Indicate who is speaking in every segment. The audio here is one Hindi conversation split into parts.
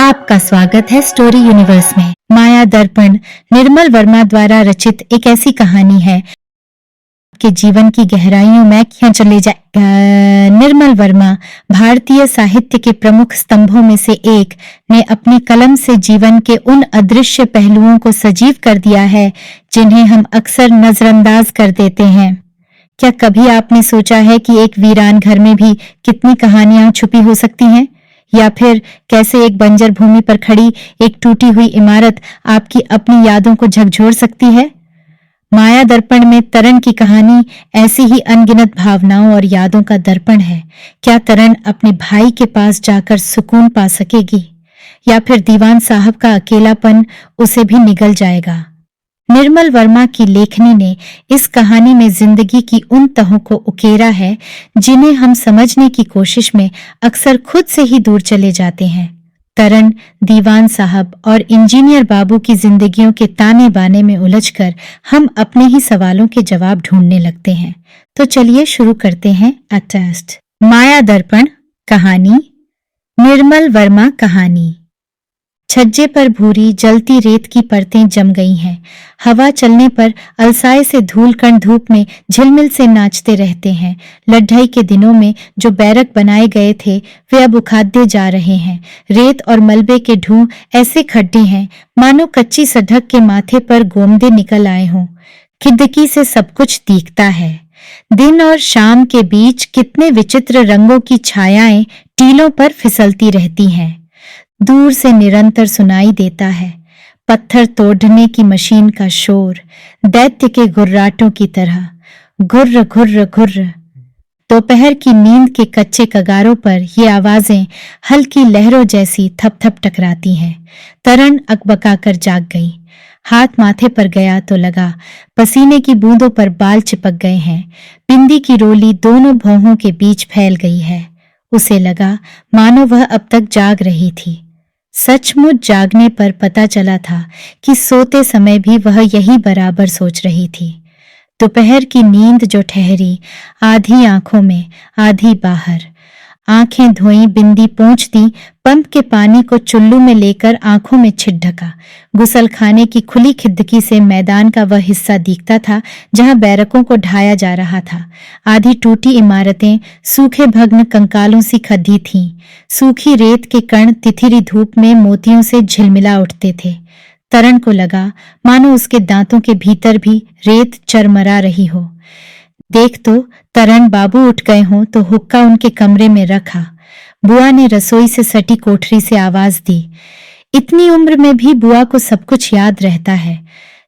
Speaker 1: आपका स्वागत है स्टोरी यूनिवर्स में। माया दर्पण निर्मल वर्मा द्वारा रचित एक ऐसी कहानी है कि जीवन की गहराइयों में क्यों चले जाए। निर्मल वर्मा भारतीय साहित्य के प्रमुख स्तंभों में से एक ने अपनी कलम से जीवन के उन अदृश्य पहलुओं को सजीव कर दिया है जिन्हें हम अक्सर नजरअंदाज कर देते हैं। क्या कभी आपने सोचा है कि एक वीरान घर में भी कितनी कहानियां छुपी हो सकती हैं, या फिर कैसे एक बंजर भूमि पर खड़ी एक टूटी हुई इमारत आपकी अपनी यादों को झकझोर सकती है। माया दर्पण में तरन की कहानी ऐसी ही अनगिनत भावनाओं और यादों का दर्पण है। क्या तरन अपने भाई के पास जाकर सुकून पा सकेगी, या फिर दीवान साहब का अकेलापन उसे भी निगल जाएगा। निर्मल वर्मा की लेखनी ने इस कहानी में जिंदगी की उन तहों को उकेरा है जिन्हें हम समझने की कोशिश में अक्सर खुद से ही दूर चले जाते हैं। तरन, दीवान साहब और इंजीनियर बाबू की जिंदगियों के ताने बाने में उलझकर हम अपने ही सवालों के जवाब ढूंढने लगते हैं। तो चलिए शुरू करते हैं। अटैस्ट माया दर्पण कहानी। निर्मल वर्मा कहानी। छज्जे पर भूरी जलती रेत की परतें जम गई हैं। हवा चलने पर अलसाए से धूल कण धूप में झिलमिल से नाचते रहते हैं। लड्ढई के दिनों में जो बैरक बनाए गए थे वे अब उखाड़े जा रहे हैं। रेत और मलबे के ढूं ऐसे खड्डे हैं मानो कच्ची सड़क के माथे पर गोमदे निकल आए हों। खिड़की से सब कुछ दिखता है। दिन और शाम के बीच कितने विचित्र रंगों की छायाएं टीलों पर फिसलती रहती हैं। दूर से निरंतर सुनाई देता है पत्थर तोड़ने की मशीन का शोर, दैत्य के गुर्राटों की तरह। घुर्र घुर्र घुर्र। दोपहर की नींद के कच्चे कगारों पर ये आवाजें हल्की लहरों जैसी थप थप टकराती हैं। तरन अकबकाकर जाग गई। हाथ माथे पर गया तो लगा पसीने की बूंदों पर बाल चिपक गए हैं। बिंदी की रोली दोनों भौहों के बीच फैल गई है। उसे लगा मानो वह अब तक जाग रही थी। सचमुच जागने पर पता चला था कि सोते समय भी वह यही बराबर सोच रही थी। दोपहर की नींद जो ठहरी, आधी आंखों में आधी बाहर। आंखें धोई, बिंदी पोंछ दी, पंप के पानी को चुल्लू में लेकर आंखों में छिट ढका। गुसलखाने की खुली खिड़की से मैदान का वह हिस्सा दिखता था जहां बैरकों को ढाया जा रहा था। आधी टूटी इमारतें सूखे भग्न कंकालों सी खदी थीं। सूखी रेत के कण तिथिरी धूप में मोतियों से झिलमिला उठते थे। तरन को लगा मानो उसके दांतों के भीतर भी रेत चरमरा रही हो। देख तो तरन, बाबू उठ गए हों तो हुक्का उनके कमरे में रखा। बुआ ने रसोई से सटी कोठरी से आवाज दी। इतनी उम्र में भी बुआ को सब कुछ याद रहता है।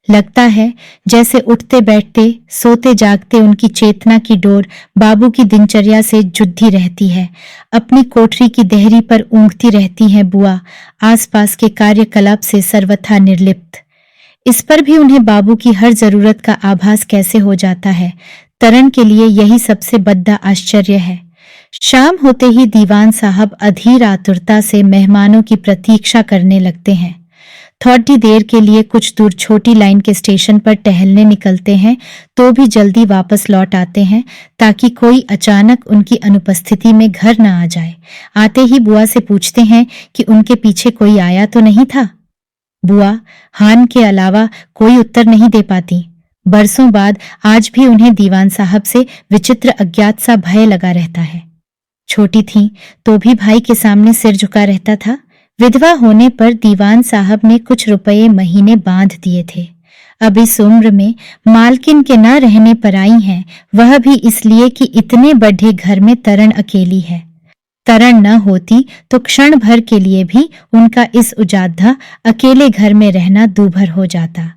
Speaker 1: लगता है जैसे उठते बैठते सोते जागते उनकी चेतना की डोर बाबू की दिनचर्या से जुड़ी रहती है। अपनी कोठरी की देहरी पर ऊँघती रहती हैं बुआ, आसपास के कार्यकलाप से सर्वथा निर्लिप्त। इस पर भी उन्हें बाबू की हर जरूरत का आभास कैसे हो जाता है। तरन के लिए यही सबसे बड़ा आश्चर्य है। शाम होते ही दीवान साहब अधीर आतुरता से मेहमानों की प्रतीक्षा करने लगते हैं। थोड़ी देर के लिए कुछ दूर छोटी लाइन के स्टेशन पर टहलने निकलते हैं तो भी जल्दी वापस लौट आते हैं ताकि कोई अचानक उनकी अनुपस्थिति में घर न आ जाए। आते ही बुआ से पूछते हैं कि उनके पीछे कोई आया तो नहीं था। बुआ हान के अलावा कोई उत्तर नहीं दे पाती। बरसों बाद आज भी उन्हें दीवान साहब से विचित्र अज्ञात सा भय लगा रहता है। छोटी थी तो भी भाई के सामने सिर झुका रहता था। विधवा होने पर दीवान साहब ने कुछ रुपये महीने बांध दिए थे। अब इस उम्र में मालकिन के न रहने पर आई हैं, वह भी इसलिए कि इतने बड़े घर में तरन अकेली है। तरन न होती तो क्षण भर के लिए भी उनका इस उजादा अकेले घर में रहना दूभर हो जाता।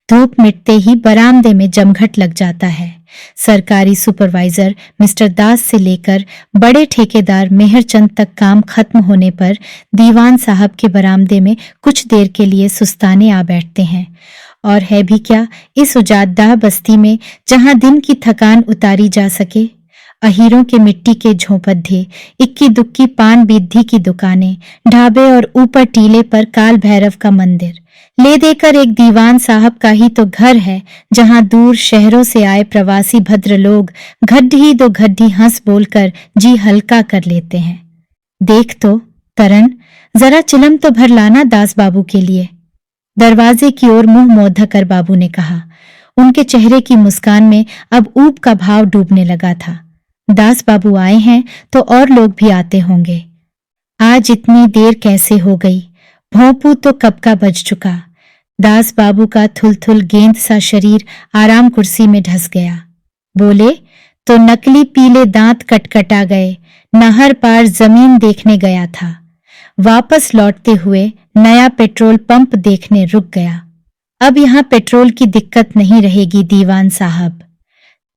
Speaker 1: धूप मिटते ही बरामदे में जमघट लग जाता है। सरकारी सुपरवाइजर मिस्टर दास से लेकर बड़े ठेकेदार मेहरचंद तक काम खत्म होने पर दीवान साहब के बरामदे में कुछ देर के लिए सुस्ताने आ बैठते हैं। और है भी क्या इस उजादा बस्ती में जहां दिन की थकान उतारी जा सके। अहीरों के मिट्टी के झोंपड़े, इक्की दुक्की पान बीधी की दुकानें, ढाबे और ऊपर टीले पर काल भैरव का मंदिर। ले देकर एक दीवान साहब का ही तो घर है जहां दूर शहरों से आए प्रवासी भद्र लोग घड्डी दो घड्डी हंस बोलकर जी हल्का कर लेते हैं। देख तो तरन, जरा चिलम तो भर लाना दास बाबू के लिए। दरवाजे की ओर मुंह मोड़ कर बाबू ने कहा। उनके चेहरे की मुस्कान में अब ऊब का भाव डूबने लगा था। दास बाबू आए हैं तो और लोग भी आते होंगे। आज इतनी देर कैसे हो गई? भोंपू तो कब का बज चुका। दास बाबू का थुलथुल गेंद सा शरीर आराम कुर्सी में ढस गया। बोले, तो नकली पीले दांत कटकटा गए। नहर पार जमीन देखने गया था। वापस लौटते हुए नया पेट्रोल पंप देखने रुक गया। अब यहां पेट्रोल की दिक्कत नहीं रहेगी दीवान साहब।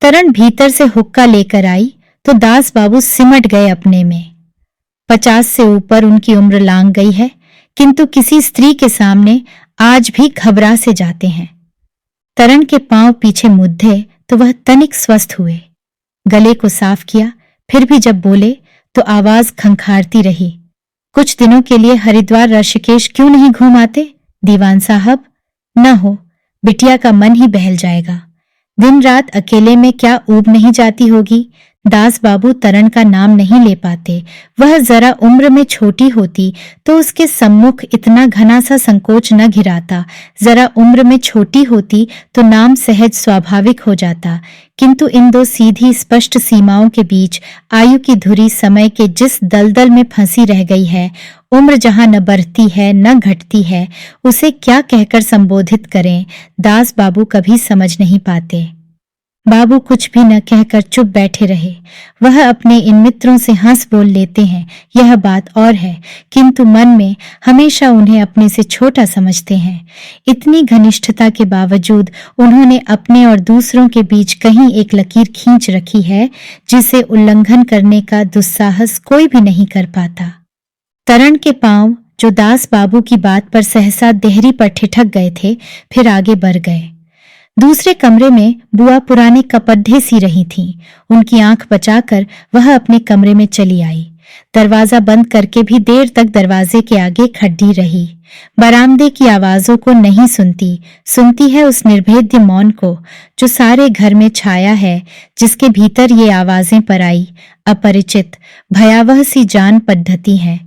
Speaker 1: तरण भीतर से हुक्का लेकर आई तो दास बाबू सिमट गए अपने में। 50 से ऊपर उनकी उम्र लांघ गई है, किंतु किसी स्त्री के सामने आज भी घबरा से जाते हैं। तरण के पांव पीछे मुद्दे तो वह तनिक स्वस्थ हुए। गले को साफ किया, फिर भी जब बोले तो आवाज खंखारती रही। कुछ दिनों के लिए हरिद्वार ऋषिकेश क्यों नहीं घूम आते दीवान साहब? न हो, बिटिया का मन ही बहल जाएगा। दिन रात अकेले में क्या ऊब नहीं जाती होगी। दास बाबू तरण का नाम नहीं ले पाते। वह जरा उम्र में छोटी होती तो उसके सम्मुख इतना घना सा संकोच न घिराता। जरा उम्र में छोटी होती तो नाम सहज स्वाभाविक हो जाता। किंतु इन दो सीधी स्पष्ट सीमाओं के बीच आयु की धुरी समय के जिस दलदल में फंसी रह गई है, उम्र जहां न बढ़ती है न घटती है, उसे क्या कहकर संबोधित करें, दास बाबू कभी समझ नहीं पाते। बाबू कुछ भी न कहकर चुप बैठे रहे। वह अपने इन मित्रों से हंस बोल लेते हैं, यह बात और है, किंतु मन में हमेशा उन्हें अपने से छोटा समझते हैं। इतनी घनिष्ठता के बावजूद उन्होंने अपने और दूसरों के बीच कहीं एक लकीर खींच रखी है, जिसे उल्लंघन करने का दुस्साहस कोई भी नहीं कर पाता। तरण के पांव, जो दास बाबू की बात पर सहसा देहरी पर ठिठक गए थे, फिर आगे बढ़ गए। दूसरे कमरे में बुआ पुराने कपड्ढे सी रही थीं। उनकी आंख बचाकर वह अपने कमरे में चली आई। दरवाजा बंद करके भी देर तक दरवाजे के आगे खड़ी रही। बरामदे की आवाजों को नहीं सुनती, सुनती है उस निर्भेद्य मौन को जो सारे घर में छाया है, जिसके भीतर ये आवाजें पर आई, अपरिचित भयावह सी जान पद्धति है।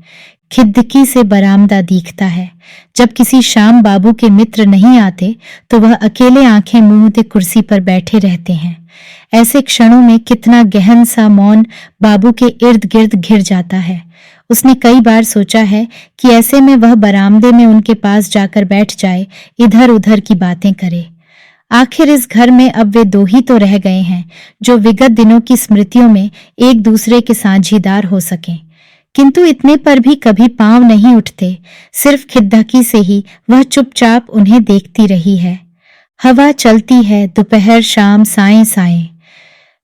Speaker 1: खिद्दकी से बरामदा दिखता है। जब किसी शाम बाबू के मित्र नहीं आते तो वह अकेले आंखें मूंदे कुर्सी पर बैठे रहते हैं। ऐसे क्षणों में कितना गहन सा मौन बाबू के इर्द गिर्द घिर जाता है। उसने कई बार सोचा है कि ऐसे में वह बरामदे में उनके पास जाकर बैठ जाए, इधर उधर की बातें करे। आखिर इस घर में अब वे दो ही तो रह गए हैं जो विगत दिनों की स्मृतियों में एक दूसरे के साझीदार हो सकें। किंतु इतने पर भी कभी पांव नहीं उठते। सिर्फ खिद्दकी से ही वह चुपचाप उन्हें देखती रही है। हवा चलती है, दोपहर शाम साएं साएं।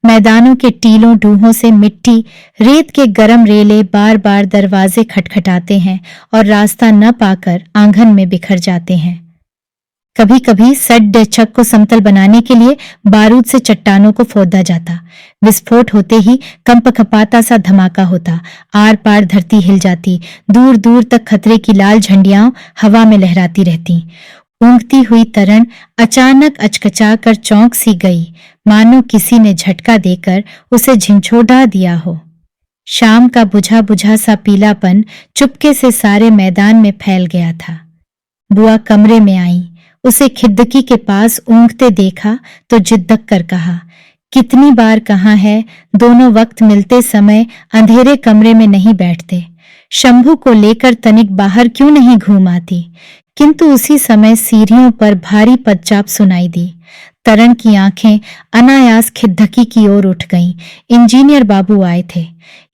Speaker 1: मैदानों के टीलों डूहों से मिट्टी रेत के गरम रेले बार बार दरवाजे खटखटाते हैं और रास्ता न पाकर आंगन में बिखर जाते हैं। कभी कभी सड्ड छक को समतल बनाने के लिए बारूद से चट्टानों को फोड़ा जाता। विस्फोट होते ही कंपकपाता सा धमाका होता। आर पार धरती हिल जाती। दूर दूर तक खतरे की लाल झंडियां हवा में लहराती रहती। ऊँघती हुई तरण अचानक अचकचा कर चौंक सी गई, मानो किसी ने झटका देकर उसे झिंझोड़ा दिया हो। शाम का बुझा बुझा सा पीलापन चुपके से सारे मैदान में फैल गया था। बुआ कमरे में आई। उसे खिद्दकी के पास ऊँघते देखा तो जिद्दक कर कहा, कितनी बार कहा है दोनों वक्त मिलते समय अंधेरे कमरे में नहीं बैठते। शंभू को लेकर तनिक बाहर क्यों नहीं घूम आती। किंतु उसी समय सीढ़ियों पर भारी पदचाप सुनाई दी। तरण की आंखें अनायास खिद्दकी की ओर उठ गईं। इंजीनियर बाबू आए थे।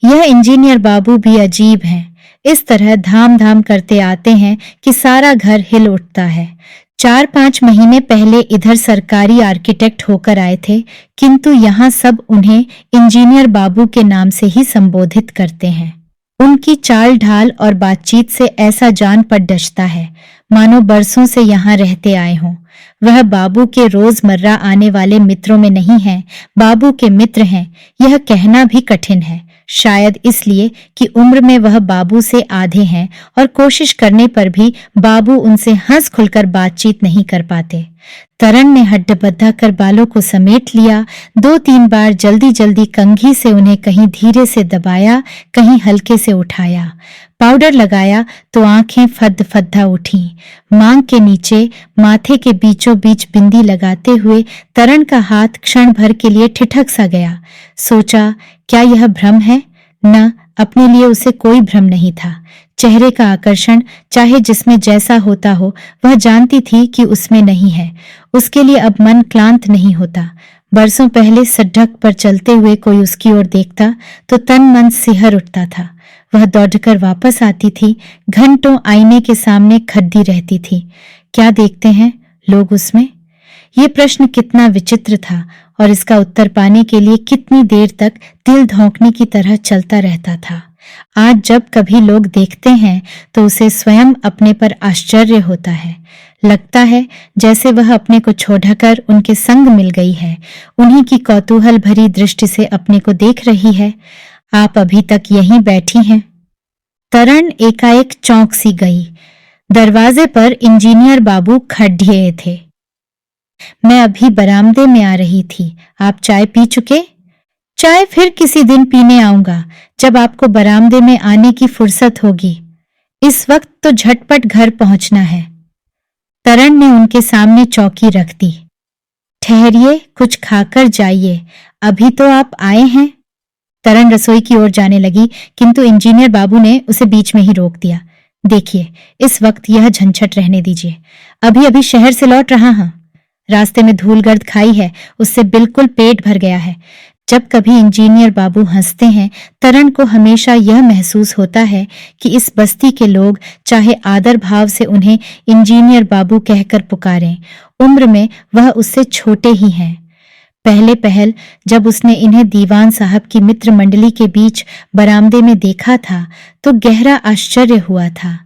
Speaker 1: यह इंजीनियर बाबू भी अजीब हैं। इस तरह धाम धाम करते आते हैं कि सारा घर हिल उठता है। 4-5 महीने पहले इधर सरकारी आर्किटेक्ट होकर आए थे, किंतु यहाँ सब उन्हें इंजीनियर बाबू के नाम से ही संबोधित करते हैं। उनकी चाल ढाल और बातचीत से ऐसा जान पर डसता है मानो बरसों से यहाँ रहते आए हों। वह बाबू के रोजमर्रा आने वाले मित्रों में नहीं है, बाबू के मित्र हैं। यह कहना भी कठिन है, शायद इसलिए कि उम्र में वह बाबू से आधे हैं और कोशिश करने पर भी बाबू उनसे हंस खुलकर बातचीत नहीं कर पाते। तरण ने हड्डबद्धा कर बालों को समेट लिया। 2-3 बार जल्दी जल्दी कंघी से उन्हें कहीं धीरे से दबाया, कहीं हल्के से उठाया। पाउडर लगाया तो आंखें फद्द-फद्दा उठी। मांग के नीचे माथे के बीचों बीच बिंदी लगाते हुए तरन का हाथ क्षण भर के लिए ठिठक सा गया। सोचा, क्या यह भ्रम है? न, अपने लिए उसे कोई भ्रम नहीं था। चेहरे का आकर्षण चाहे जिसमें जैसा होता हो, वह जानती थी कि उसमें नहीं है। उसके लिए अब मन क्लांत नहीं होता। बरसों पहले सड़क पर चलते हुए कोई उसकी ओर देखता तो तन मन सिहर उठता था। वह दौड़कर वापस आती थी, घंटों आईने के सामने खड़ी रहती थी। क्या देखते हैं लोग उसमें? ये प्रश्न कितना विचित्र था और इसका उत्तर पाने के लिए कितनी देर तक दिल धौंकने की तरह चलता रहता था। आज जब कभी लोग देखते हैं तो उसे स्वयं अपने पर आश्चर्य होता है। लगता है जैसे वह अपने को छोड़कर उनके संग मिल गई है, उन्हीं की कौतूहल भरी दृष्टि से अपने को देख रही है। आप अभी तक यहीं बैठी हैं? तरन एकाएक चौंक सी गई। दरवाजे पर इंजीनियर बाबू खड़े थे। मैं अभी बरामदे में आ रही थी। आप चाय पी चुके? चाय फिर किसी दिन पीने आऊंगा, जब आपको बरामदे में आने की फुर्सत होगी। इस वक्त तो झटपट घर पहुंचना है। तरन ने उनके सामने चौकी रख दी। ठहरिए, कुछ खाकर जाइए, अभी तो आप आए हैं। तरन रसोई की ओर जाने लगी, किंतु इंजीनियर बाबू ने उसे बीच में ही रोक दिया। देखिए, इस वक्त यह झंझट रहने दीजिए। अभी अभी शहर से लौट रहा हूं। रास्ते में धूल गर्द खाई है, उससे बिल्कुल पेट भर गया है। जब कभी इंजीनियर बाबू हंसते हैं, तरन को हमेशा यह महसूस होता है कि इस बस्ती के लोग चाहे आदर भाव से उन्हें इंजीनियर बाबू कहकर पुकारें, उम्र में वह उससे छोटे ही हैं। पहले पहल जब उसने इन्हें दीवान साहब की मित्र मंडली के बीच बरामदे में देखा था तो गहरा आश्चर्य हुआ था।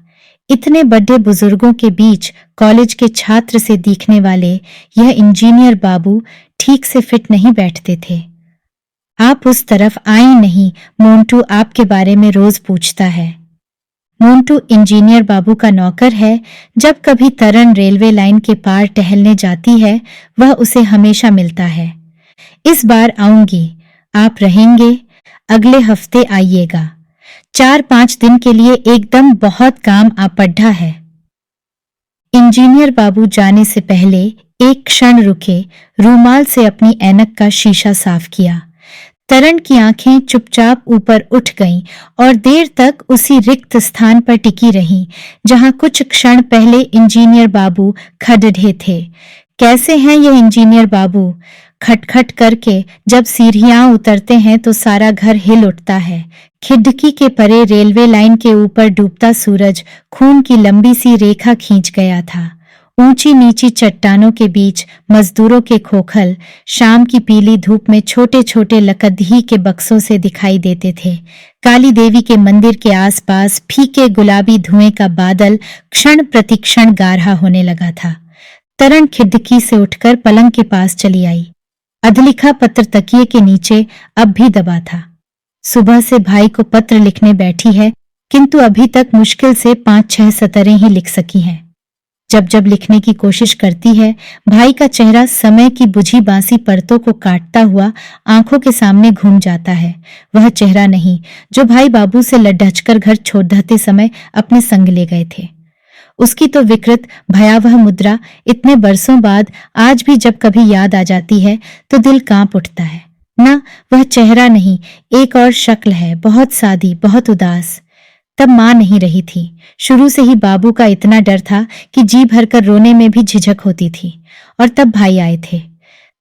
Speaker 1: इतने बड़े बुजुर्गों के बीच कॉलेज के छात्र से दिखने वाले यह इंजीनियर बाबू ठीक से फिट नहीं बैठते थे। आप उस तरफ आई नहीं, मोंटू आपके बारे में रोज पूछता है। मोंटू इंजीनियर बाबू का नौकर है। जब कभी तरन रेलवे लाइन के पार टहलने जाती है, वह उसे हमेशा मिलता है। इस बार आऊंगी, आप रहेंगे? अगले हफ्ते आइएगा। 4-5 दिन के लिए एकदम बहुत काम आ पड़ा है। इंजीनियर बाबू जाने से पहले एक क्षण रुके, रूमाल से अपनी ऐनक का शीशा साफ किया। तरन की आंखें चुपचाप ऊपर उठ गईं और देर तक उसी रिक्त स्थान पर टिकी रहीं, जहां कुछ क्षण पहले इंजीनियर बाबू खड़े थे। कैसे हैं ये इंजीनियर बाबू? खटखट करके जब सीढ़ियां उतरते हैं तो सारा घर हिल उठता है। खिड़की के परे रेलवे लाइन के ऊपर डूबता सूरज खून की लंबी सी रेखा खींच गया था। ऊंची नीची चट्टानों के बीच मजदूरों के खोखल शाम की पीली धूप में छोटे छोटे लकड़ी के बक्सों से दिखाई देते थे। काली देवी के मंदिर के आसपास फीके गुलाबी धुएं का बादल क्षण प्रतिक्षण गाढ़ा होने लगा था। तरन खिड़की से उठकर पलंग के पास चली आई। अधलिखा पत्र तकिए के नीचे अब भी दबा था। सुबह से भाई को पत्र लिखने बैठी है, किंतु अभी तक मुश्किल से 5-6 सतरें ही लिख सकी हैं। जब जब लिखने की कोशिश करती है, भाई का चेहरा समय की बुझी बांसी परतों को काटता हुआ आंखों के सामने घूम जाता है। वह चेहरा नहीं जो भाई बाबू से लड्ढचकर घर छोड़ते समय अपने संग ले गए थे। उसकी तो विकृत भयावह मुद्रा इतने बरसों बाद आज भी जब कभी याद आ जाती है तो दिल कांप उठता है। ना, वह चेहरा नहीं, एक और शक्ल है, बहुत सादी, बहुत उदास। तब मां नहीं रही थी। शुरू से ही बाबू का इतना डर था कि जी भरकर रोने में भी झिझक होती थी। और तब भाई आए थे।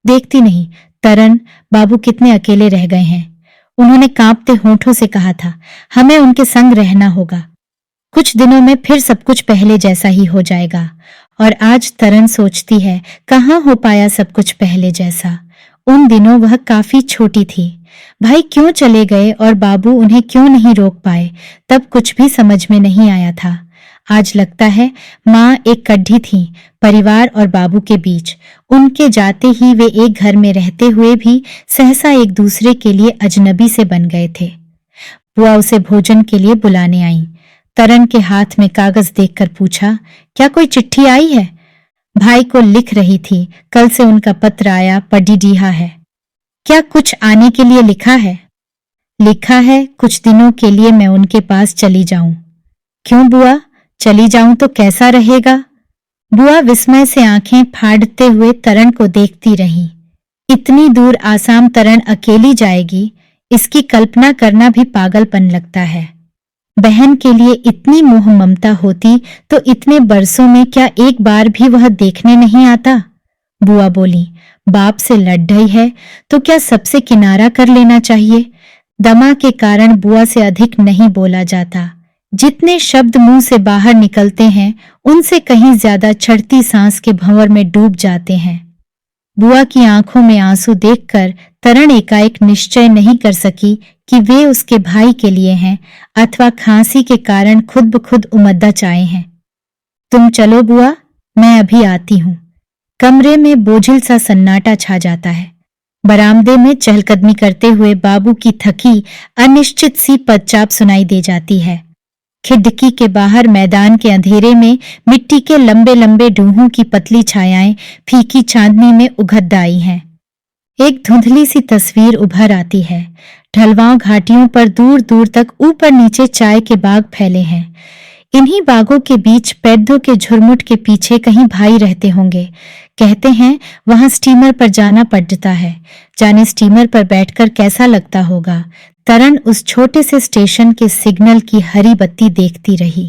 Speaker 1: देखती नहीं, तरन, बाबू कितने अकेले रह गए हैं। उन्होंने कांपते होठों से कहा था, हमें उनके संग रहना होगा। कुछ दिनों में फिर सब कुछ पहले जैसा ही हो जाएगा। और आज तरन सोचती है, कहाँ हो पाया सब कुछ पहले जैसा। उन दिनों वह काफी छोटी थी। भाई क्यों चले गए और बाबू उन्हें क्यों नहीं रोक पाए, तब कुछ भी समझ में नहीं आया था। आज लगता है माँ एक कड्ढी थी परिवार और बाबू के बीच। उनके जाते ही वे एक घर में रहते हुए भी सहसा एक दूसरे के लिए अजनबी से बन गए थे। बुआ उसे भोजन के लिए बुलाने आई। तरन के हाथ में कागज देखकर पूछा, क्या कोई चिट्ठी आई है? भाई को लिख रही थी, कल से उनका पत्र आया, पढ़ी डीहा है। क्या कुछ आने के लिए लिखा है? लिखा है कुछ दिनों के लिए मैं उनके पास चली जाऊं। क्यों बुआ, चली जाऊं तो कैसा रहेगा? बुआ विस्मय से आंखें फाड़ते हुए तरण को देखती रहीं। इतनी दूर आसाम तरण अकेली जाएगी, इसकी कल्पना करना भी पागलपन लगता है। बहन के लिए इतनी मोह ममता होती तो इतने बरसों में क्या एक बार भी वह देखने नहीं आता? बुआ बोली, बाप से लड़ गई है तो क्या सबसे किनारा कर लेना चाहिए? दमा के कारण बुआ से अधिक नहीं बोला जाता। जितने शब्द मुंह से बाहर निकलते हैं उनसे कहीं ज्यादा चढ़ती सांस के भंवर में डूब जाते हैं। बुआ की आंखों में आंसू देखकर तरण एकाएक निश्चय नहीं कर सकी कि वे उसके भाई के लिए हैं अथवा खांसी के कारण खुद ब खुद उमद्दच आए हैं। तुम चलो बुआ, मैं अभी आती हूं। कमरे में बोझिल सा सन्नाटा छा जाता है। बरामदे में चहलकदमी करते हुए बाबू की थकी अनिश्चित सी पदचाप सुनाई दे जाती है। खिड़की के बाहर मैदान के अंधेरे में मिट्टी के लंबे लंबे डूहों की पतली छायाएं फीकी चांदनी में उघद आई हैं। एक धुंधली सी तस्वीर उभर आती है। ढलवां घाटियों पर दूर दूर तक ऊपर नीचे चाय के बाग फैले हैं। इन्हीं बागों के बीच पैदों के झुरमुट के पीछे कहीं भाई रहते होंगे। कहते हैं वहां स्टीमर पर जाना पड़ता है। जाने स्टीमर पर बैठकर कैसा लगता होगा। तरण उस छोटे से स्टेशन के सिग्नल की हरी बत्ती देखती रही।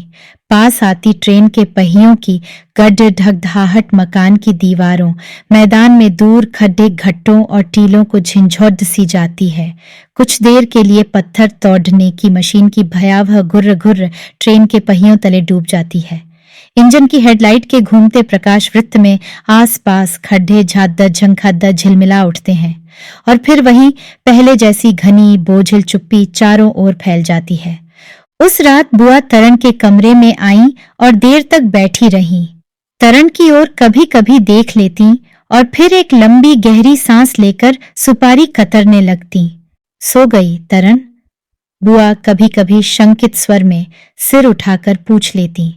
Speaker 1: पास आती ट्रेन के पहियों की गड्ढ ढकढाहट मकान की दीवारों, मैदान में दूर खड्डे घट्टों और टीलों को झिंझोड़ सी जाती है। कुछ देर के लिए पत्थर तोड़ने की मशीन की भयावह गुर्र गुर्र ट्रेन के पहियों तले डूब जाती है। इंजन की हेडलाइट के घूमते प्रकाश वृत्त में आसपास खड्डे झाद्दा झंखाद्दा झिलमिला उठते हैं और फिर वही पहले जैसी घनी बोझिल चुप्पी चारों ओर फैल जाती है। उस रात बुआ तरण के कमरे में आई और देर तक बैठी रही। तरण की ओर कभी कभी देख लेती और फिर एक लंबी गहरी सांस लेकर सुपारी कतरने लगती। सो गई तरण? बुआ कभी कभी शंकित स्वर में सिर उठाकर पूछ लेती।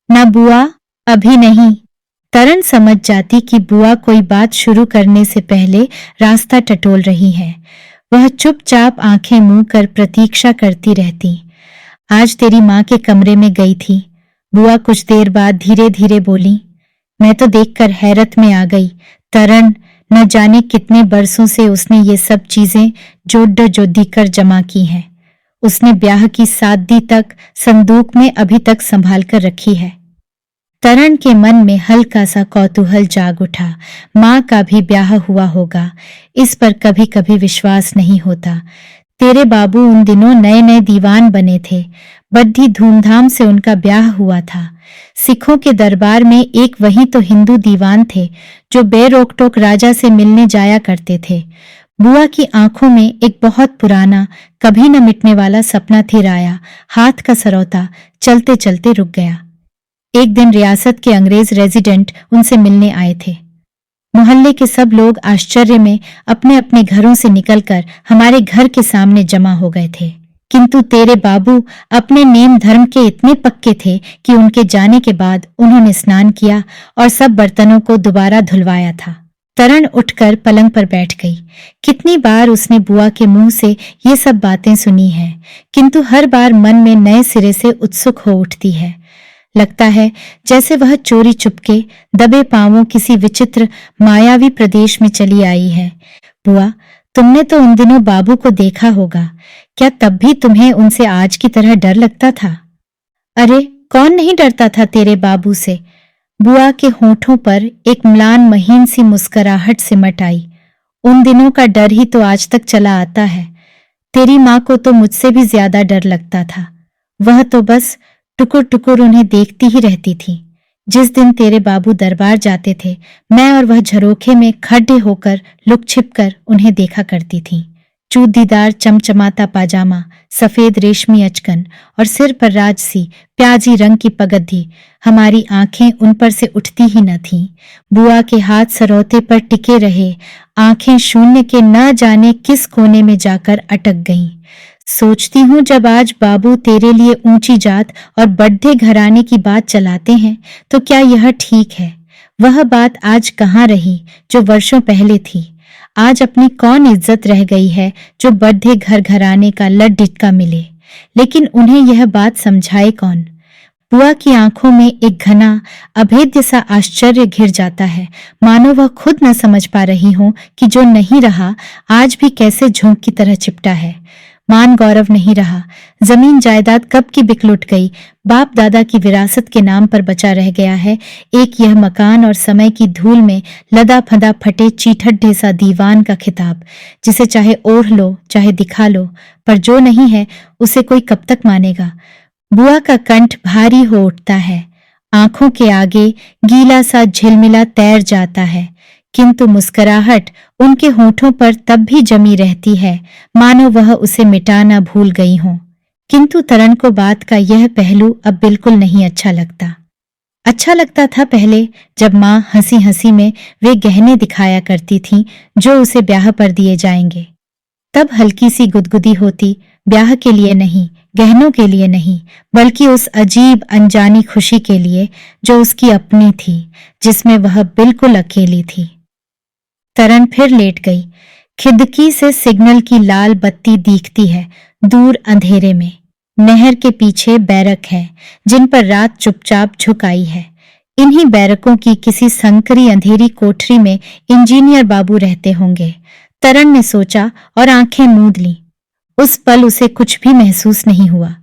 Speaker 1: ना बुआ, अभी नहीं। तरण समझ जाती कि बुआ कोई बात शुरू करने से पहले रास्ता टटोल रही है। वह चुपचाप आंखें मूंद कर प्रतीक्षा करती रहती। आज तेरी माँ के कमरे में गई थी। बुआ कुछ देर बाद धीरे धीरे बोली। मैं तो देखकर हैरत में आ गई। तरण, न जाने कितने बरसों से उसने ये सब चीजें जोड़ जोड़ी कर जमा की हैं। उसने ब्याह की सादगी तक संदूक में अभी तक संभाल कर रखी है। तरण के मन में हल्का सा कौतूहल जाग उठा। माँ का भी ब्याह हुआ होगा, इस पर कभी कभी विश्वास नहीं होता। तेरे बाबू उन दिनों नए नए दीवान बने थे। बड़ी धूमधाम से उनका ब्याह हुआ था। सिखों के दरबार में एक वही तो हिंदू दीवान थे जो बेरोक टोक राजा से मिलने जाया करते थे। बुआ की आंखों में एक बहुत पुराना, कभी न मिटने वाला सपना थिर आया। हाथ का सरौता चलते चलते रुक गया। एक दिन रियासत के अंग्रेज रेजिडेंट उनसे मिलने आए थे। मोहल्ले के सब लोग आश्चर्य में अपने अपने घरों से निकलकर हमारे घर के सामने जमा हो गए थे। किंतु तेरे बाबू अपने नेम धर्म के इतने पक्के थे कि उनके जाने के बाद उन्होंने स्नान किया और सब बर्तनों को दोबारा धुलवाया था। तरण उठकर पलंग पर बैठ गई। कितनी बार उसने बुआ के मुंह से ये सब बातें सुनी हैं, किंतु हर बार मन में नए सिरे से उत्सुक हो उठती है। लगता है जैसे वह चोरी चुपके दबे पांवों किसी विचित्र मायावी प्रदेश में चली आई है। बुआ, तुमने तो उन दिनों बाबू को देखा होगा, क्या तब भी तुम्हें उनसे आज की तरह डर लगता था? अरे कौन नहीं डरता था तेरे बाबू से। बुआ के होठों पर एक म्लान महीन सी मुस्कुराहट सिमट आई। उन दिनों का डर ही तो आज तक चला आता है। तेरी माँ को तो मुझसे भी ज्यादा डर लगता था। वह तो बस टुकुर टुकुर उन्हें देखती ही रहती थी। जिस दिन तेरे बाबू दरबार जाते थे, मैं और वह झरोखे में खड़े होकर लुक छिप कर उन्हें देखा करती थी। चूड़ीदार चमचमाता पाजामा, सफेद रेशमी अचकन और सिर पर राजसी प्याजी रंग की पगड्डी। हमारी आंखें उन पर से उठती ही न थीं। बुआ के हाथ सरौते पर टिके रहे, आंखें शून्य के न जाने किस कोने में जाकर अटक गईं। सोचती हूँ जब आज बाबू तेरे लिए ऊंची जात और बड़े घराने की बात चलाते हैं तो क्या यह ठीक है? वह बात आज कहाँ रही जो वर्षों पहले थी। आज अपनी कौन इज्जत रह गई है जो बड़े घर घराने का लड डिटका मिले। लेकिन उन्हें यह बात समझाए कौन? बुआ की आंखों में एक घना अभेद्य सा आश्चर्य घिर जाता है, मानो वह खुद न समझ पा रही हो कि जो नहीं रहा आज भी कैसे झोंक की तरह चिपटा है। मान गौरव नहीं रहा, जमीन जायदाद कब की बिकलुट गई, बाप दादा की विरासत के नाम पर बचा रह गया है एक यह मकान और समय की धूल में लदा फदा फटे चीठड्ढे सा दीवान का खिताब, जिसे चाहे ओढ़ लो चाहे दिखा लो, पर जो नहीं है उसे कोई कब तक मानेगा। बुआ का कंठ भारी हो उठता है, आंखों के आगे गीला सा झिलमिला तैर जाता है, किंतु मुस्कुराहट उनके होठों पर तब भी जमी रहती है, मानो वह उसे मिटा न भूल गई हो। किंतु तरन को बात का यह पहलू अब बिल्कुल नहीं अच्छा लगता। अच्छा लगता था पहले, जब माँ हंसी हंसी में वे गहने दिखाया करती थीं जो उसे ब्याह पर दिए जाएंगे। तब हल्की सी गुदगुदी होती, ब्याह के लिए नहीं, गहनों के लिए नहीं, बल्कि उस अजीब अनजानी खुशी के लिए जो उसकी अपनी थी, जिसमें वह बिल्कुल अकेली थी। तरन फिर लेट गई। खिड़की से सिग्नल की लाल बत्ती दिखती है दूर अंधेरे में। नहर के पीछे बैरक है जिन पर रात चुपचाप झुकाई है। इन्हीं बैरकों की किसी संकरी अंधेरी कोठरी में इंजीनियर बाबू रहते होंगे, तरन ने सोचा और आंखें मूंद ली। उस पल उसे कुछ भी महसूस नहीं हुआ।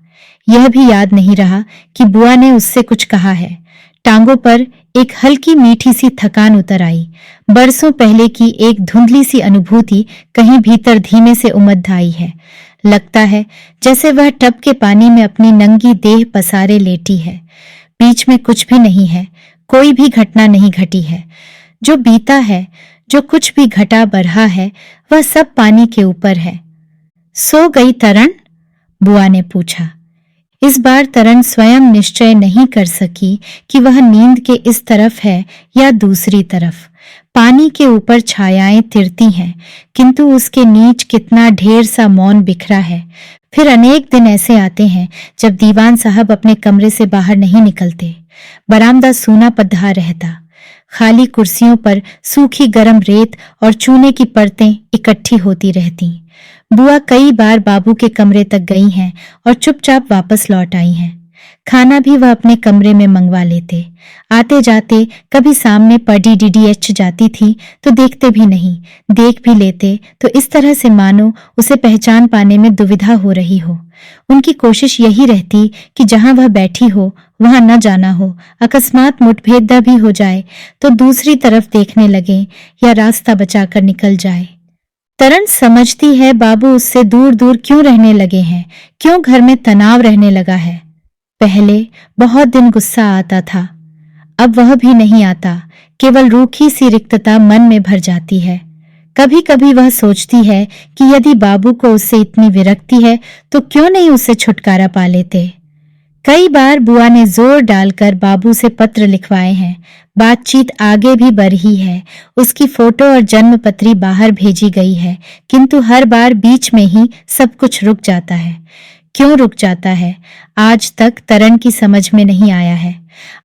Speaker 1: यह भी याद नहीं रहा कि बुआ ने उससे कुछ कहा है। टांगों पर एक हल्की मीठी सी थकान उतर आई। बरसों पहले की एक धुंधली सी अनुभूति कहीं भीतर धीमे से उमड़ आई है। लगता है जैसे वह टब के पानी में अपनी नंगी देह पसारे लेटी है। बीच में कुछ भी नहीं है, कोई भी घटना नहीं घटी है। जो बीता है, जो कुछ भी घटा बढ़ा है, वह सब पानी के ऊपर है। सो गई तरन? बुआ ने पूछा। इस बार तरन स्वयं निश्चय नहीं कर सकी कि वह नींद के इस तरफ है या दूसरी तरफ। पानी के ऊपर छायाएं तिरती हैं, किंतु उसके नीच कितना ढेर सा मौन बिखरा है। फिर अनेक दिन ऐसे आते हैं जब दीवान साहब अपने कमरे से बाहर नहीं निकलते। बरामदा सूना पद्धा रहता। खाली कुर्सियों पर सूखी गरम रेत और चूने की परतें इकट्ठी होती रहती। बुआ कई बार बाबू के कमरे तक गई हैं और चुपचाप वापस लौट आई हैं। खाना भी वह अपने कमरे में मंगवा लेते। आते जाते कभी सामने पड़ी डीडीएच जाती थी तो देखते भी नहीं, देख भी लेते तो इस तरह से मानो उसे पहचान पाने में दुविधा हो रही हो। उनकी कोशिश यही रहती कि जहां वह बैठी हो वहां न जाना हो। अकस्मात मुठभेद भी हो जाए तो दूसरी तरफ देखने लगे या रास्ता बचाकर निकल जाए। तरन समझती है बाबू उससे दूर दूर क्यों रहने लगे हैं, क्यों घर में तनाव रहने लगा है। पहले बहुत दिन गुस्सा आता था, अब वह भी नहीं आता। केवल रूखी सी रिक्तता मन में भर जाती है। कभी कभी वह सोचती है कि यदि बाबू को उससे इतनी विरक्ति है तो क्यों नहीं उससे छुटकारा पा लेते। कई बार बुआ ने जोर डालकर बाबू से पत्र लिखवाए हैं। बातचीत आगे भी बढ़ी है। उसकी फोटो और जन्म पत्री बाहर भेजी गई है, किंतु हर बार बीच में ही सब कुछ रुक जाता है। क्यों रुक जाता है, आज तक तरन की समझ में नहीं आया है।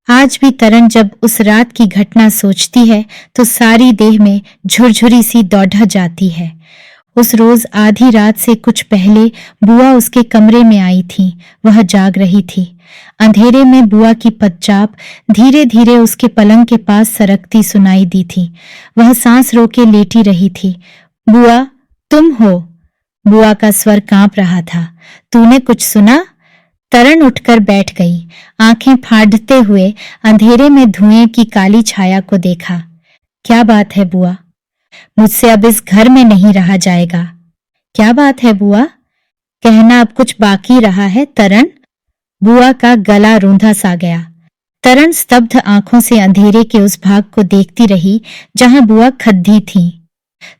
Speaker 1: आज भी तरन जब उस रात की घटना सोचती है तो सारी देह में झुरझुरी सी दौड़ जाती है। उस रोज आधी रात से कुछ पहले बुआ उसके कमरे में आई थी। वह जाग रही थी। अंधेरे में बुआ की पदचाप धीरे धीरे उसके पलंग के पास सरकती सुनाई दी थी। वह सांस रोके लेटी रही थी। बुआ, तुम हो? बुआ का स्वर कांप रहा था। तूने कुछ सुना? तरन उठकर बैठ गई। आंखें फाड़ते हुए अंधेरे में धुएं की काली छाया को देखा। क्या बात है बुआ? मुझसे अब इस घर में नहीं रहा जाएगा। क्या बात है बुआ? कहना अब कुछ बाकी रहा है तरन? बुआ का गला रूंधा सा गया। तरन स्तब्ध आंखों से अंधेरे के उस भाग को देखती रही जहां बुआ खद्दी थी।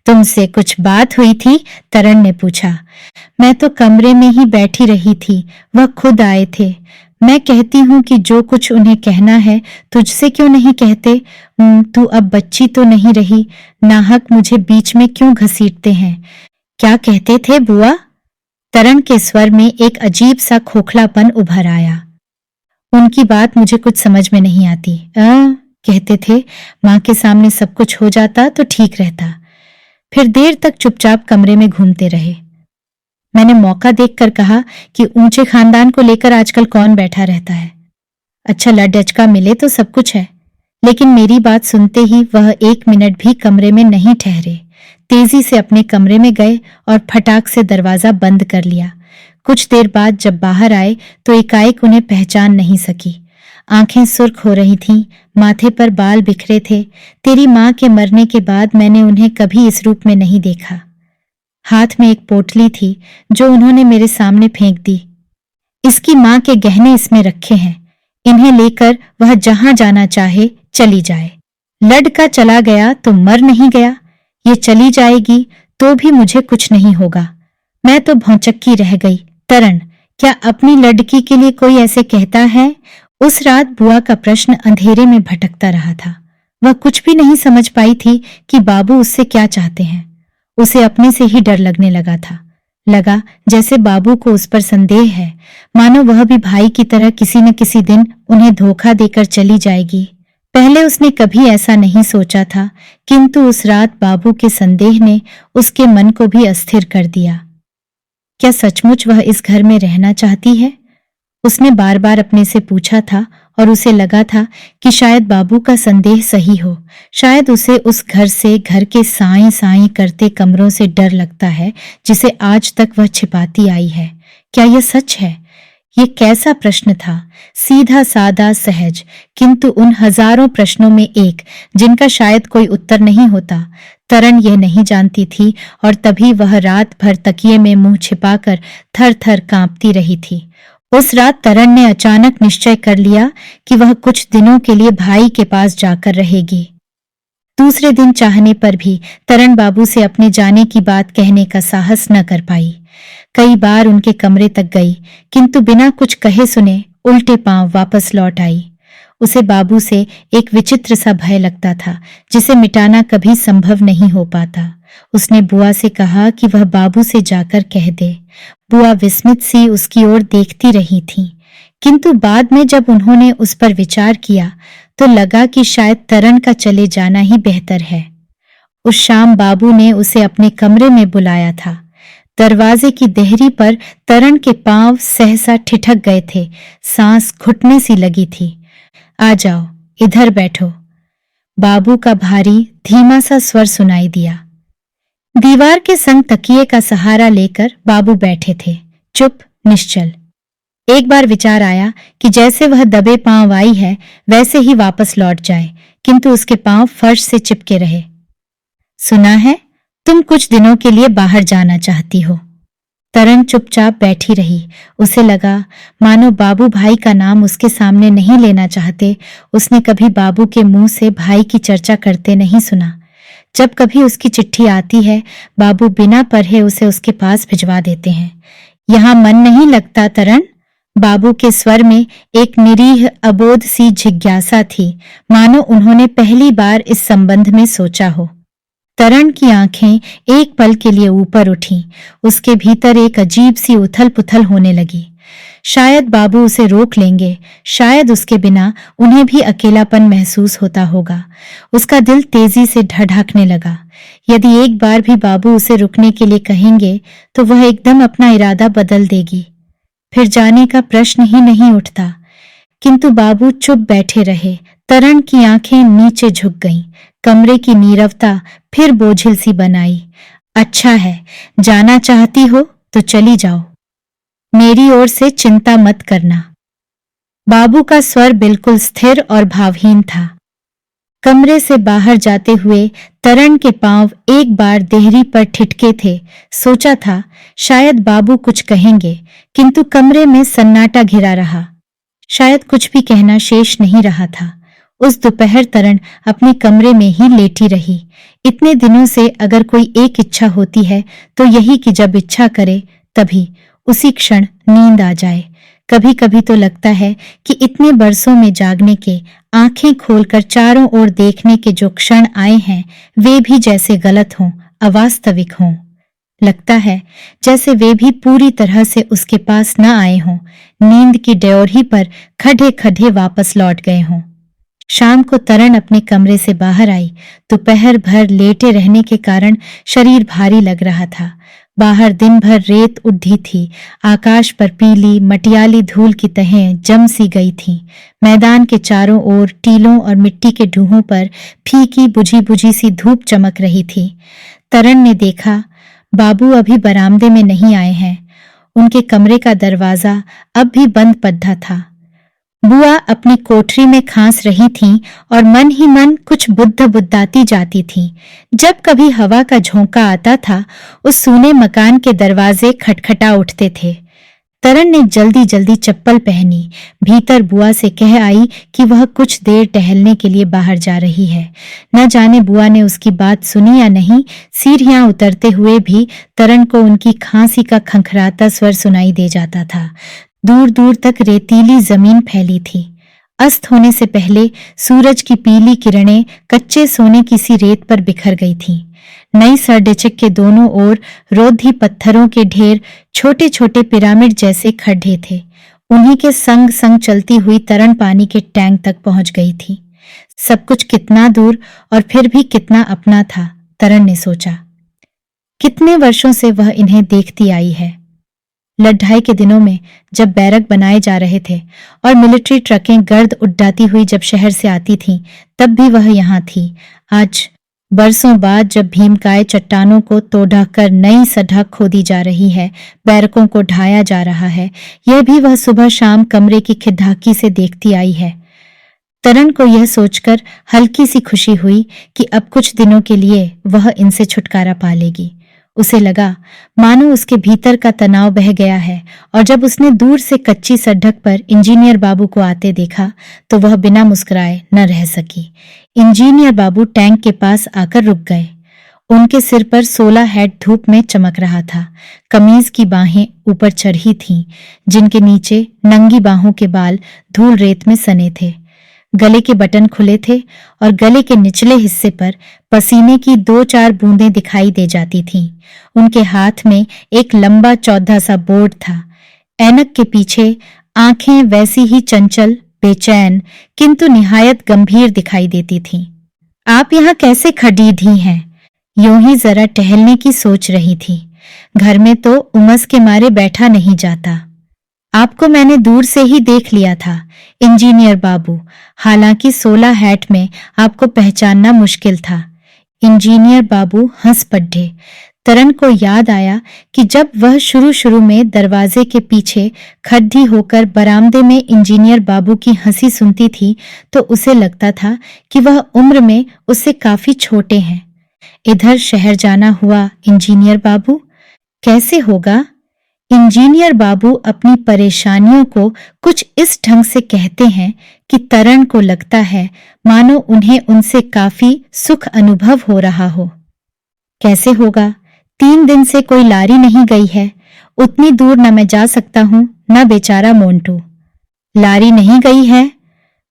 Speaker 1: तुमसे कुछ बात हुई थी? तरन ने पूछा। मैं तो कमरे में ही बैठी रही थी, वह खुद आए थे। मैं कहती हूँ कि जो कुछ उन्हें कहना है तुझसे क्यों नहीं कहते? तू अब बच्ची तो नहीं रही, नाहक मुझे बीच में क्यों घसीटते हैं? क्या कहते थे बुआ? तरन के स्वर में एक अजीब सा खोखलापन उभर आया। उनकी बात मुझे कुछ समझ में नहीं आती। कहते थे माँ के सामने सब कुछ हो जाता तो ठीक रहता। फिर देर तक चुपचाप कमरे में घूमते रहे। मैंने मौका देखकर कहा कि ऊंचे खानदान को लेकर आजकल कौन बैठा रहता है। अच्छा लड़का मिले तो सब कुछ है। लेकिन मेरी बात सुनते ही वह 1 मिनट भी कमरे में नहीं ठहरे। तेजी से अपने कमरे में गए और फटाक से दरवाजा बंद कर लिया। कुछ देर बाद जब बाहर आए तो एकाएक उन्हें पहचान नहीं सकी। आंखें सुर्ख हो रही थीं, माथे पर बाल बिखरे थे। तेरी माँ के मरने के बाद मैंने उन्हें कभी इस रूप में नहीं देखा। हाथ में एक पोटली थी जो उन्होंने मेरे सामने फेंक दी। इसकी माँ के गहने इसमें रखे हैं, इन्हें लेकर वह जहां जाना चाहे चली जाए। लड़का चला गया तो मर नहीं गया, ये चली जाएगी तो भी मुझे कुछ नहीं होगा। मैं तो भौचक्की रह गई। तरन, क्या अपनी लड़की के लिए कोई ऐसे कहता है? उस रात बुआ का प्रश्न अंधेरे में भटकता रहा था। वह कुछ भी नहीं समझ पाई थी कि बाबू उससे क्या चाहते हैं। उसे अपने से ही डर लगने लगा था। लगा जैसे बाबू को उस पर संदेह है, मानो वह भी भाई की तरह किसी न किसी दिन उन्हें धोखा देकर चली जाएगी। पहले उसने कभी ऐसा नहीं सोचा था, किंतु उस रात बाबू के संदेह ने उसके मन को भी अस्थिर कर दिया। क्या सचमुच वह इस घर में रहना चाहती है? उसने बार बार अपने से पूछा था और उसे लगा था कि शायद बाबू का संदेह सही हो। शायद उसे उस घर से, घर के साईं साईं करते कमरों से डर लगता है जिसे आज तक वह छिपाती आई है। क्या यह सच है? ये कैसा प्रश्न था, सीधा सादा सहज, किंतु उन हजारों प्रश्नों में एक जिनका शायद कोई उत्तर नहीं होता। तरन यह नहीं जानती थी और तभी वह रात भर तकिए में मुंह छिपाकर थर थर कांपती रही थी। उस रात तरन ने अचानक निश्चय कर लिया कि वह कुछ दिनों के लिए भाई के पास जाकर रहेगी। दूसरे दिन चाहने पर भी तरन बाबू से अपने जाने की बात कहने का साहस न कर पाई। कई बार उनके कमरे तक गई, किंतु बिना कुछ कहे सुने उल्टे पांव वापस लौट आई। उसे बाबू से एक विचित्र सा भय लगता था जिसे मिटाना कभी संभव नहीं हो पाता। उसने बुआ से कहा कि वह बाबू से जाकर कह दे। बुआ विस्मित सी उसकी ओर देखती रही थीं, किंतु बाद में जब उन्होंने उस पर विचार किया तो लगा कि शायद तरन का चले जाना ही बेहतर है। उस शाम बाबू ने उसे अपने कमरे में बुलाया था। दरवाजे की देहरी पर तरन के पांव सहसा ठिठक गए थे, सांस घुटने सी लगी थी। आ जाओ, इधर बैठो, बाबू का भारी धीमा सा स्वर सुनाई दिया। दीवार के संग तकिए का सहारा लेकर बाबू बैठे थे, चुप निश्चल। एक बार विचार आया कि जैसे वह दबे पांव आई है वैसे ही वापस लौट जाए, किंतु उसके पांव फर्श से चिपके रहे। सुना है तुम कुछ दिनों के लिए बाहर जाना चाहती हो। तरन चुपचाप बैठी रही। उसे लगा मानो बाबू भाई का नाम उसके सामने नहीं लेना चाहते। उसने कभी बाबू के मुंह से भाई की चर्चा करते नहीं सुना। जब कभी उसकी चिट्ठी आती है, बाबू बिना पढ़े उसे उसके पास भिजवा देते हैं। यहां मन नहीं लगता तरन? बाबू के स्वर में एक निरीह अबोध सी जिज्ञासा थी, मानो उन्होंने पहली बार इस संबंध में सोचा हो। तरन की आंखें एक पल के लिए ऊपर उठीं। उसके भीतर एक अजीब सी उथल पुथल होने लगी। शायद बाबू उसे रोक लेंगे, शायद उसके बिना उन्हें भी अकेलापन महसूस होता होगा। उसका दिल तेजी से धड़कने लगा। यदि एक बार भी बाबू उसे रुकने के लिए कहेंगे तो वह एकदम अपना इरादा बदल देगी, फिर जाने का प्रश्न ही नहीं उठता। किंतु बाबू चुप बैठे रहे। तरन की आंखें नीचे झुक गईं। कमरे की नीरवता फिर बोझिल सी बनाई। अच्छा है, जाना चाहती हो तो चली जाओ, मेरी ओर से चिंता मत करना। बाबू का स्वर बिल्कुल स्थिर और भावहीन था। कमरे से बाहर जाते हुए तरन के पांव एक बार देहरी पर ठिठके थे। सोचा था शायद बाबू कुछ कहेंगे, किंतु कमरे में सन्नाटा घिरा रहा। शायद कुछ भी कहना शेष नहीं रहा था। उस दोपहर तरन अपने कमरे में ही लेटी रही। इतने दिनों से अगर कोई एक इच्छा होती है तो यही कि जब इच्छा करे तभी उसी क्षण नींद आ जाए। कभी कभी तो लगता है कि इतने बरसों में जागने के, आंखें खोलकर चारों ओर देखने के जो क्षण आए हैं वे भी जैसे गलत हों, अवास्तविक हों। लगता है जैसे वे भी पूरी तरह से उसके पास न आए हों, नींद की ड्योरही पर खड़े खड़े वापस लौट गए हों। शाम को तरन अपने कमरे से बाहर आई। दोपहर भर लेटे रहने के कारण शरीर भारी लग रहा था। बाहर दिन भर रेत उठी थी, आकाश पर पीली मटियाली धूल की तहें जम सी गई थीं। मैदान के चारों ओर टीलों और मिट्टी के ढूंहों पर फीकी बुझी बुझी सी धूप चमक रही थी। तरण ने देखा, बाबू अभी बरामदे में नहीं आए हैं। उनके कमरे का दरवाजा अब भी बंद पड़ा था। बुआ अपनी कोठरी में खांस रही थीं और मन ही मन कुछ बुद्धाती जाती थीं। जब कभी हवा का झोंका आता था, उस सूने मकान के दरवाजे खटखटा उठते थे। तरण ने जल्दी जल्दी चप्पल पहनी, भीतर बुआ से कह आई कि वह कुछ देर टहलने के लिए बाहर जा रही है। न जाने बुआ ने उसकी बात सुनी या नहीं, सीढ़ियां उतरते हुए भी तरण को उनकी खांसी का खंखराता स्वर सुनाई दे जाता था। दूर दूर तक रेतीली जमीन फैली थी। अस्त होने से पहले सूरज की पीली किरणें कच्चे सोने की सी रेत पर बिखर गई थीं। नई सरडेचक के दोनों ओर रोधी पत्थरों के ढेर छोटे छोटे पिरामिड जैसे खड्डे थे। उन्हीं के संग संग चलती हुई तरण पानी के टैंक तक पहुंच गई थी। सब कुछ कितना दूर और फिर भी कितना अपना था, तरण ने सोचा। कितने वर्षों से वह इन्हें देखती आई है। लड़ाई के दिनों में जब बैरक बनाए जा रहे थे और मिलिट्री ट्रकें गर्द उड़ाती हुई जब शहर से आती थीं, तब भी वह यहाँ थी। आज बरसों बाद जब भीमकाय चट्टानों को तोड़कर नई सड़क खोदी जा रही है, बैरकों को ढाया जा रहा है, यह भी वह सुबह शाम कमरे की खिड़की से देखती आई है। तरण को यह सोचकर हल्की सी खुशी हुई कि अब कुछ दिनों के लिए वह इनसे छुटकारा पा लेगी। उसे लगा मानो उसके भीतर का तनाव बह गया है, और जब उसने दूर से कच्ची सड़क पर इंजीनियर बाबू को आते देखा तो वह बिना मुस्कुराए न रह सकी। इंजीनियर बाबू टैंक के पास आकर रुक गए। उनके सिर पर 16 हैट धूप में चमक रहा था। कमीज की बाहें ऊपर चढ़ी थीं, जिनके नीचे नंगी बाहों के बाल धूल रेत में सने थे। गले के बटन खुले थे और गले के निचले हिस्से पर पसीने की 2-4 बूंदें दिखाई दे जाती थीं। उनके हाथ में एक लंबा चौड़ा सा बोर्ड था। ऐनक के पीछे आंखें वैसी ही चंचल, बेचैन किंतु निहायत गंभीर दिखाई देती थीं। आप यहाँ कैसे खड़ी ढी हैं? यूं ही जरा टहलने की सोच रही थी। घर में तो उमस के मारे बैठा नहीं जाता। आपको मैंने दूर से ही देख लिया था, इंजीनियर बाबू। हालांकि 16 हैट में आपको पहचानना मुश्किल था। इंजीनियर बाबू हंस पड़े। तरण को याद आया कि जब वह शुरू में दरवाजे के पीछे खड्डी होकर बरामदे में इंजीनियर बाबू की हंसी सुनती थी, तो उसे लगता था कि वह उम्र में उससे काफी छोटे हैं। इधर शहर जाना हुआ इंजीनियर बाबू? कैसे होगा? इंजीनियर बाबू अपनी परेशानियों को कुछ इस ढंग से कहते हैं कि तरण को लगता है मानो उन्हें उनसे काफी सुख अनुभव हो रहा हो। कैसे होगा? 3 दिन से कोई लारी नहीं गई है। उतनी दूर न मैं जा सकता हूं, न बेचारा मोंटू। लारी नहीं गई है?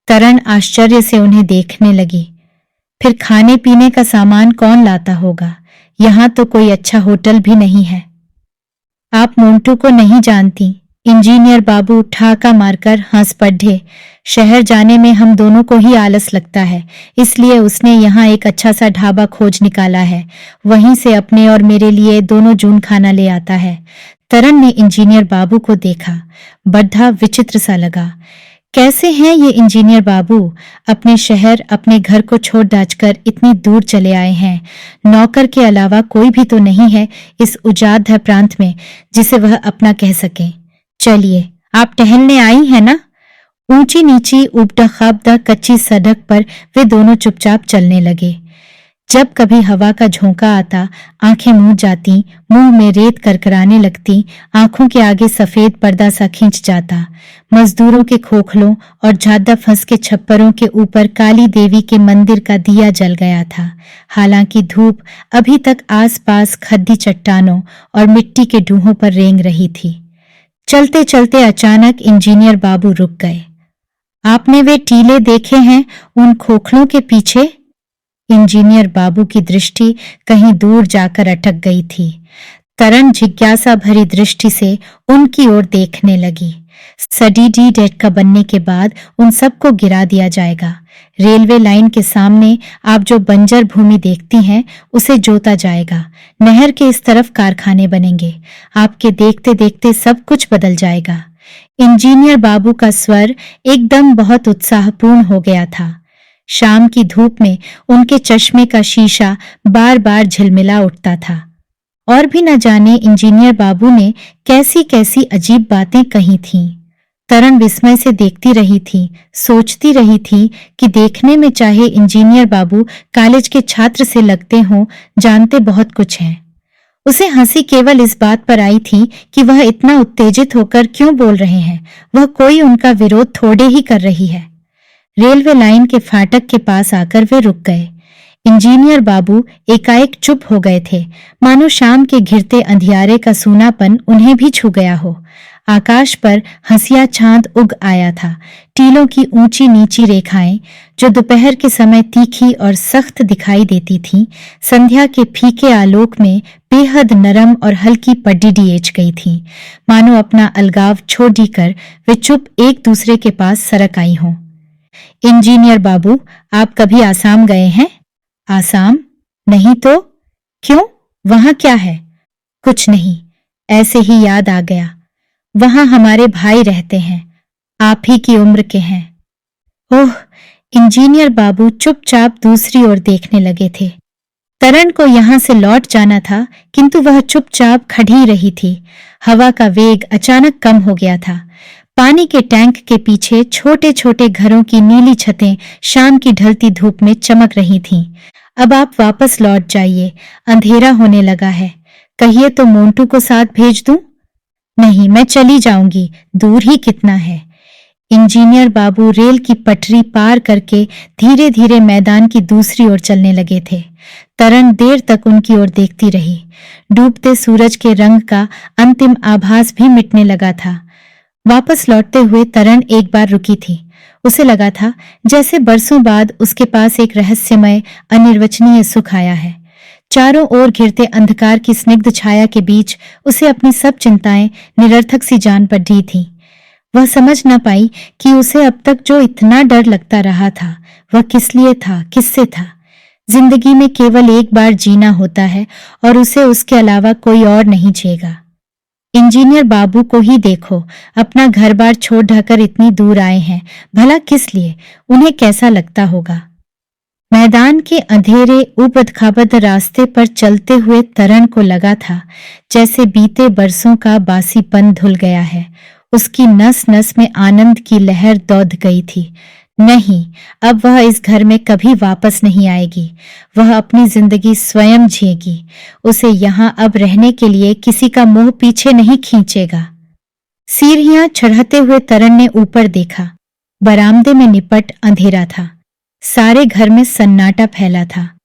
Speaker 1: तरण आश्चर्य से उन्हें देखने लगी। फिर खाने पीने का सामान कौन लाता होगा? यहां तो कोई अच्छा होटल भी नहीं है। आप मोंटू को नहीं जानती। इंजीनियर बाबू ठाका मारकर हंस पड़े। शहर जाने में हम दोनों को ही आलस लगता है, इसलिए उसने यहाँ एक अच्छा सा ढाबा खोज निकाला है। वहीं से अपने और मेरे लिए दोनों जून खाना ले आता है। तरण ने इंजीनियर बाबू को देखा। बड़ा विचित्र सा लगा। कैसे हैं ये इंजीनियर बाबू? अपने शहर, अपने घर को छोड़ डाचकर इतनी दूर चले आए हैं। नौकर के अलावा कोई भी तो नहीं है इस उजाड़ प्रांत में जिसे वह अपना कह सके। चलिए, आप टहलने आई हैं ना? ऊंची नीची उबड़ा खाबदा कच्ची सड़क पर वे दोनों चुपचाप चलने लगे। जब कभी हवा का झोंका आता, आंखें मूंद जाती, मुंह में रेत करकराने लगती, आंखों के आगे सफेद पर्दा सा खिंच जाता। मजदूरों के खोखलों और ज्यादा फंस के छप्परों के ऊपर काली देवी के मंदिर का दिया जल गया था। हालांकि धूप अभी तक आसपास खद्दी चट्टानों और मिट्टी के ढूंहों पर रेंग रही थी। चलते चलते अचानक इंजीनियर बाबू रुक गए। आपने वे टीले देखे हैं उन खोखलों के पीछे? इंजीनियर बाबू की दृष्टि कहीं दूर जाकर अटक गई थी। तरण जिज्ञासा भरी दृष्टि से उनकी ओर देखने लगी। सडीडी डेट का बनने के बाद उन सबको गिरा दिया जाएगा। रेलवे लाइन के सामने आप जो बंजर भूमि देखती हैं उसे जोता जाएगा। नहर के इस तरफ कारखाने बनेंगे। आपके देखते देखते सब कुछ बदल जाएगा। इंजीनियर बाबू का स्वर एकदम बहुत उत्साहपूर्ण हो गया था। शाम की धूप में उनके चश्मे का शीशा बार बार झिलमिला उठता था। और भी न जाने इंजीनियर बाबू ने कैसी कैसी अजीब बातें कही थीं। तरन विस्मय से देखती रही थी, सोचती रही थी कि देखने में चाहे इंजीनियर बाबू कॉलेज के छात्र से लगते हों, जानते बहुत कुछ हैं। उसे हंसी केवल इस बात पर आई थी कि वह इतना उत्तेजित होकर क्यों बोल रहे हैं। वह कोई उनका विरोध थोड़े ही कर रही है। रेलवे लाइन के फाटक के पास आकर वे रुक गए। इंजीनियर बाबू एकाएक चुप हो गए थे, मानो शाम के घिरते अंधियारे का सूनापन उन्हें भी छू गया हो। आकाश पर हंसिया चांद उग आया था। टीलों की ऊंची नीची रेखाएं जो दोपहर के समय तीखी और सख्त दिखाई देती थीं, संध्या के फीके आलोक में बेहद नरम और हल्की पडीडी एच गई थीं, मानो अपना अलगाव छोड़ कर वे चुप एक दूसरे के पास सरक आई हों। इंजीनियर बाबू, आप कभी आसाम गए हैं? आसाम? नहीं तो? क्यों, वहां क्या है? कुछ नहीं, ऐसे ही याद आ गया। वहां हमारे भाई रहते हैं, आप ही की उम्र के हैं। ओह! इंजीनियर बाबू चुपचाप दूसरी ओर देखने लगे थे। तरन को यहां से लौट जाना था, किंतु वह चुपचाप खड़ी रही थी। हवा का वेग अचानक कम हो गया था। पानी के टैंक के पीछे छोटे छोटे घरों की नीली छतें शाम की ढलती धूप में चमक रही थीं। अब आप वापस लौट जाइए, अंधेरा होने लगा है। कहिए तो मोंटू को साथ भेज दूं? नहीं, मैं चली जाऊंगी, दूर ही कितना है। इंजीनियर बाबू रेल की पटरी पार करके धीरे धीरे मैदान की दूसरी ओर चलने लगे थे। तरन देर तक उनकी ओर देखती रही। डूबते सूरज के रंग का अंतिम आभास भी मिटने लगा था। वापस लौटते हुए तरन एक बार रुकी थी। उसे लगा था जैसे बरसों बाद उसके पास एक रहस्यमय अनिर्वचनीय सुख आया है। चारों ओर घिरते अंधकार की स्निग्ध छाया के बीच उसे अपनी सब चिंताएं निरर्थक सी जान पड़ी थीं। वह समझ न पाई कि उसे अब तक जो इतना डर लगता रहा था वह किस लिए था, किससे था। जिंदगी में केवल एक बार जीना होता है और उसे उसके अलावा कोई और नहीं जिएगा। इंजीनियर बाबू को ही देखो, अपना घर बार छोड़ ढकर इतनी दूर आए हैं, भला किस लिए? उन्हें कैसा लगता होगा? मैदान के अंधेरे उबड़-खाबड़ रास्ते पर चलते हुए तरन को लगा था जैसे बीते बरसों का बासीपन धुल गया है। उसकी नस नस में आनंद की लहर दौड़ गई थी। नहीं, अब वह इस घर में कभी वापस नहीं आएगी। वह अपनी जिंदगी स्वयं जिएगी। उसे यहाँ अब रहने के लिए किसी का मोह पीछे नहीं खींचेगा। सीढ़ियां चढ़ते हुए तरन ने ऊपर देखा। बरामदे में निपट अंधेरा था। सारे घर में सन्नाटा फैला था।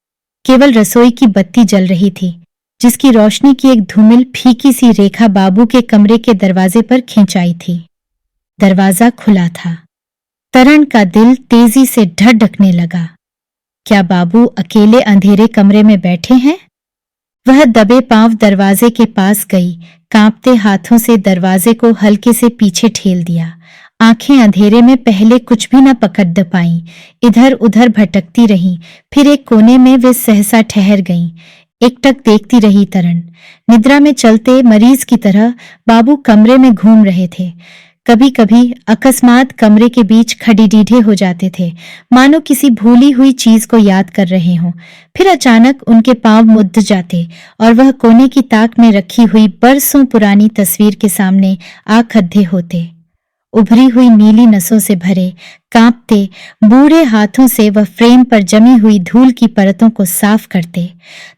Speaker 1: केवल रसोई की बत्ती जल रही थी, जिसकी रोशनी की एक धूमिल फीकी सी रेखा बाबू के कमरे के दरवाजे पर खिंचाई थी। दरवाजा खुला था। तरन का दिल तेजी से धड़कने लगा। क्या बाबू अकेले अंधेरे कमरे में बैठे हैं? वह दबे पांव दरवाजे के पास गई, कांपते हाथों से दरवाजे को हल्के से पीछे ठेल दिया। आंखें अंधेरे में पहले कुछ भी न पकड़ पाईं, इधर उधर भटकती रहीं। फिर एक कोने में वे सहसा ठहर गईं। एकटक देखती रही तरन। निद्रा में चलते मरीज की तरह बाबू कमरे में घूम रहे थे। कभी कभी अकस्मात कमरे के बीच खड़ीडीढ़े हो जाते थे, मानो किसी भूली हुई चीज को याद कर रहे हों। फिर अचानक उनके पांव मुड़ जाते और वह कोने की ताक में रखी हुई बरसों पुरानी तस्वीर के सामने आ खड़े होते। उभरी हुई नीली नसों से भरे कांपते बूढ़े हाथों से वह फ्रेम पर जमी हुई धूल की परतों को साफ करते।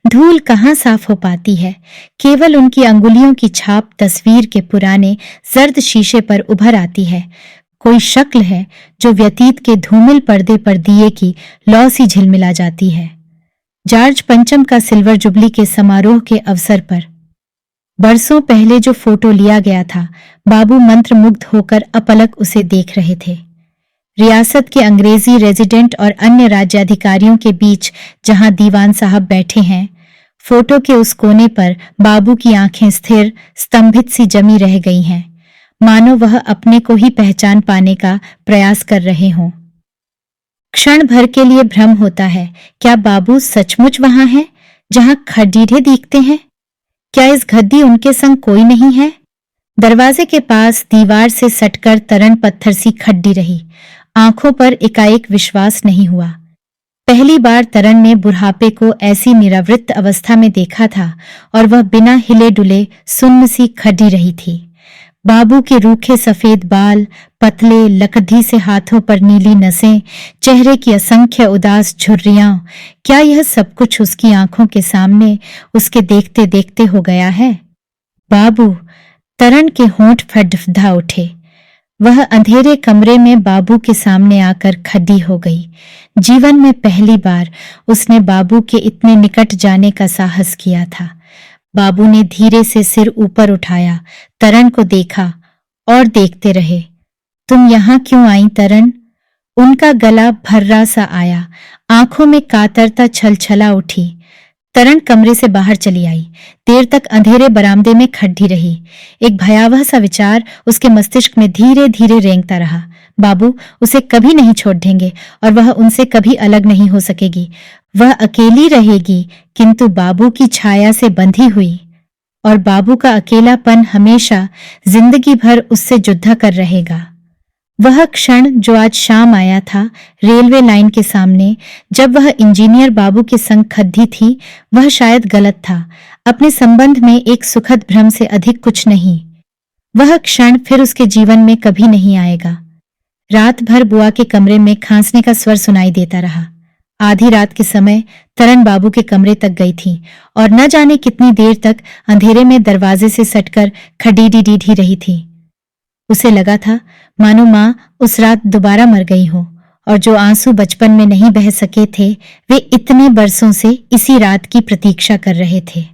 Speaker 1: धूल कहाँ साफ हो पाती है, केवल उनकी अंगुलियों की छाप तस्वीर के पुराने जर्द शीशे पर उभर आती है। कोई शक्ल है जो व्यतीत के धूमिल पर्दे पर दिए की लौ सी झिलमिला जाती है। जॉर्ज पंचम का सिल्वर जुबली के समारोह के अवसर पर बरसों पहले जो फोटो लिया गया था, बाबू मंत्रमुग्ध होकर अपलक उसे देख रहे थे। रियासत के अंग्रेजी रेजिडेंट और अन्य राज्याधिकारियों के बीच जहां दीवान साहब बैठे हैं, फोटो के उस कोने पर बाबू की आंखें स्थिर स्तंभित सी जमी रह गई हैं, मानो वह अपने को ही पहचान पाने का प्रयास कर रहे हों। क्षण भर के लिए भ्रम होता है, क्या बाबू सचमुच वहां है जहां खडीढ़े दिखते हैं? क्या इस गद्दी उनके संग कोई नहीं है? दरवाजे के पास दीवार से सटकर तरन पत्थर सी खड़ी रही। आंखों पर एकाएक विश्वास नहीं हुआ। पहली बार तरन ने बुढ़ापे को ऐसी निरावृत अवस्था में देखा था और वह बिना हिले डुले सुन्न सी खड़ी रही थी। बाबू के रूखे सफेद बाल, पतले लकड़ी से हाथों पर नीली नसें, चेहरे की असंख्य उदास झुर्रियां, क्या यह सब कुछ उसकी आंखों के सामने उसके देखते देखते हो गया है? बाबू! तरन के होंठ फडफडा उठे। वह अंधेरे कमरे में बाबू के सामने आकर खड़ी हो गई। जीवन में पहली बार उसने बाबू के इतने निकट जाने का साहस किया था। बाबू ने धीरे से सिर ऊपर उठाया, तरन को देखा और देखते रहे। तुम यहां क्यों आई तरन? उनका गला भर्रा सा आया, आंखों में कातरता छलछला उठी। तरन कमरे से बाहर चली आई। देर तक अंधेरे बरामदे में खड़ी रही। एक भयावह सा विचार उसके मस्तिष्क में धीरे धीरे रेंगता रहा। बाबू उसे कभी नहीं छोड़ देंगे और वह उनसे कभी अलग नहीं हो सकेगी। वह अकेली रहेगी, किंतु बाबू की छाया से बंधी हुई, और बाबू का अकेलापन हमेशा जिंदगी भर उससे जुद्ध कर रहेगा। वह क्षण जो आज शाम आया था रेलवे लाइन के सामने, जब वह इंजीनियर बाबू के संग खड़ी थी, वह शायद गलत था। अपने संबंध में एक सुखद भ्रम से अधिक कुछ नहीं। वह क्षण फिर उसके जीवन में कभी नहीं आएगा। रात भर बुआ के कमरे में खांसने का स्वर सुनाई देता रहा। आधी रात के समय तरन बाबू के कमरे तक गई थी और न जाने कितनी देर तक अंधेरे में दरवाजे से सटकर खड़ी ही रही थी। उसे लगा था मानो माँ उस रात दोबारा मर गई हो, और जो आंसू बचपन में नहीं बह सके थे, वे इतने बरसों से इसी रात की प्रतीक्षा कर रहे थे।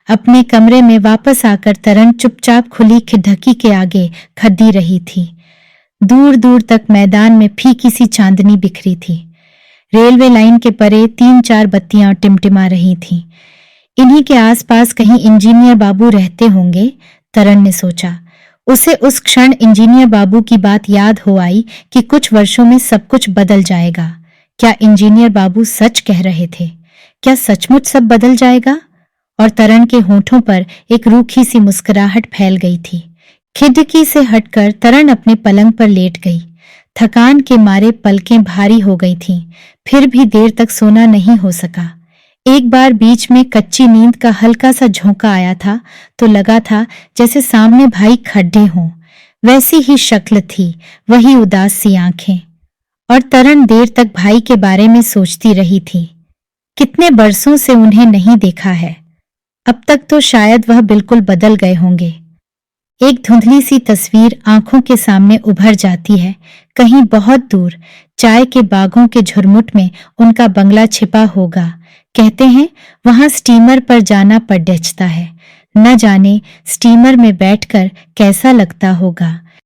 Speaker 1: अपने कमरे में वापस आकर तरन चुपचाप खुली खिड़की के आगे खड़ी रही थी। दूर दूर तक मैदान में फीकी सी चांदनी बिखरी थी। रेलवे लाइन के परे 3-4 बत्तियां टिमटिमा रही थीं। इन्हीं के आसपास कहीं इंजीनियर बाबू रहते होंगे, तरन ने सोचा। उसे उस क्षण इंजीनियर बाबू की बात याद हो आई कि कुछ वर्षों में सब कुछ बदल जाएगा। क्या इंजीनियर बाबू सच कह रहे थे? क्या सचमुच सब बदल जाएगा? और तरन के होठों पर एक रूखी सी मुस्कुराहट फैल गई थी। खिड़की से हटकर तरन अपने पलंग पर लेट गई। थकान के मारे पलकें भारी हो गई थीं, फिर भी देर तक सोना नहीं हो सका। एक बार बीच में कच्ची नींद का हल्का सा झोंका आया था तो लगा था जैसे सामने भाई खड़े हों। वैसी ही शक्ल थी, वही उदास सी आंखें। और तरन देर तक भाई के बारे में सोचती रही थी। कितने बरसों से उन्हें नहीं देखा है। अब तक तो शायद वह बिल्कुल बदल गए होंगे। एक धुंधली सी तस्वीर आंखों के सामने उभर जाती है। कहीं बहुत दूर चाय के बागों के झुरमुट में उनका बंगला छिपा होगा। कहते हैं वहां स्टीमर पर जाना पड़ता है। न जाने स्टीमर में बैठकर कैसा लगता होगा।